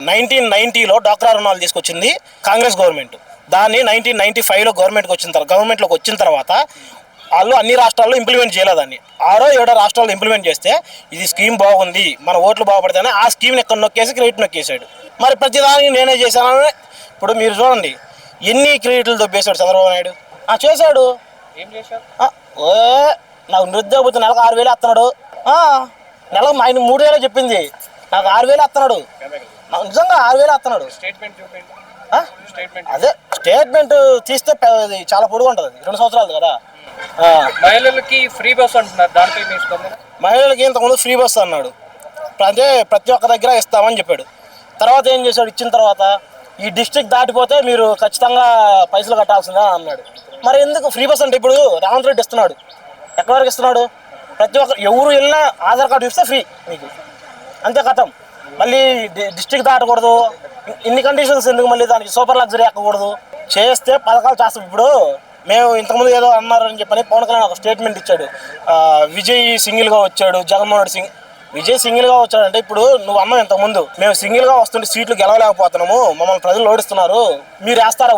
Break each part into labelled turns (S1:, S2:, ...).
S1: 1990లో డాక్రా రుణాలు తీసుకొచ్చింది కాంగ్రెస్ గవర్నమెంట్. దాన్ని 1995లో గవర్నమెంట్లోకి వచ్చిన తర్వాత వాళ్ళు అన్ని రాష్ట్రాల్లో ఇంప్లిమెంట్ చేయలేదాన్ని. 6 or 7 రాష్ట్రాల్లో ఇంప్లిమెంట్ చేస్తే ఇది స్కీమ్ బాగుంది, మన ఓట్లు బాగుపడితేనే ఆ స్కీమ్ని ఎక్కడ నొక్కేసి క్రెడిట్ నొక్కేశాడు. మరి ప్రతిదానికి నేనే చేశానని ఇప్పుడు మీరు చూడండి, ఎన్ని క్రెడిట్లు దొబ్బేశాడు చంద్రబాబు నాయుడు. చేశాడు.
S2: ఏం చేశాడు?
S1: నాకు నిరుద్యోగ నెలకు 6,000 ఇస్తున్నాడు. నెలకు ఆయన 3,000 చెప్పింది, నాకు 6,000 ఇస్తున్నాడు. నాకు నిజంగా 6,000 ఇస్తున్నాడు. అదే స్టేట్మెంట్ తీస్తే చాలా పొడుగు ఉంటుంది, 2 సంవత్సరాలు కదా.
S2: మహిళలకి ఫ్రీ బస్ అంటున్నారు, దాంట్లో మీ స్పందన?
S1: మహిళలకి ఇంతకుముందు ఫ్రీ బస్ అన్నాడు, అదే ప్రతి ఒక్క దగ్గర ఇస్తామని చెప్పాడు. తర్వాత ఏం చేశాడు? ఇచ్చిన తర్వాత ఈ డిస్ట్రిక్ట్ దాటిపోతే మీరు ఖచ్చితంగా పైసలు కట్టాల్సిందే అన్నాడు. మరి ఎందుకు ఫ్రీ బస్ అంటే? ఇప్పుడు రేవంత్ రెడ్డి ఇస్తున్నాడు, ఎక్కడి వరకు ఇస్తున్నాడు? ప్రతి ఒక్కరు ఎవరు వెళ్ళినా ఆధార్ కార్డు ఇస్తే ఫ్రీ మీకు, అంతే కథం. మళ్ళీ డిస్ట్రిక్ట్ దాటకూడదు, ఇన్ని కండిషన్స్ ఎందుకు? మళ్ళీ దానికి సూపర్ లగ్జరీ ఎక్కకూడదు. చేస్తే పథకాలు చేస్తాం. ఇప్పుడు మేము ఇంతకుముందు ఏదో అన్నారని చెప్పని పవన్ కళ్యాణ్ ఒక స్టేట్మెంట్ ఇచ్చాడు, విజయ్ సింగిల్గా వచ్చాడు, జగన్మోహన్ రెడ్డి విజయ్ సింగిల్గా వచ్చాడంటే, ఇప్పుడు నువ్వు అన్నావు ఇంతకుముందు మేము సింగిల్గా వస్తుంటే సీట్లు గెలవలేకపోతున్నాము, మమ్మల్ని ప్రజలు ఓడిస్తున్నారు, మీరు వేస్తారా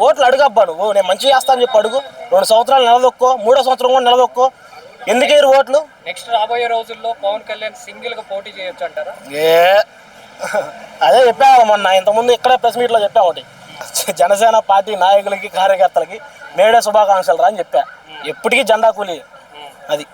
S1: ఓట్లు అడుగబ్బా. నువ్వు నేను మంచిగా చేస్తా అని చెప్పి అడుగు. 2 సంవత్సరాలు నిలదొక్కో, 3వ సంవత్సరం కూడా నిలదొక్కో. ఎందుకేరు ఓట్లు?
S2: నెక్స్ట్ రాబోయే రోజుల్లో పవన్ కళ్యాణ్ సింగిల్ గా పోటీ చేయొచ్చు అంటారా?
S1: అదే చెప్పాము మొన్న ఇంతకుముందు ఇక్కడే ప్రెస్ మీట్లో చెప్పా ఒకటి, జనసేన పార్టీ నాయకులకి కార్యకర్తలకి మేడే శుభాకాంక్షలు రా అని చెప్పా. ఎప్పటికీ జెండా కూలి అది.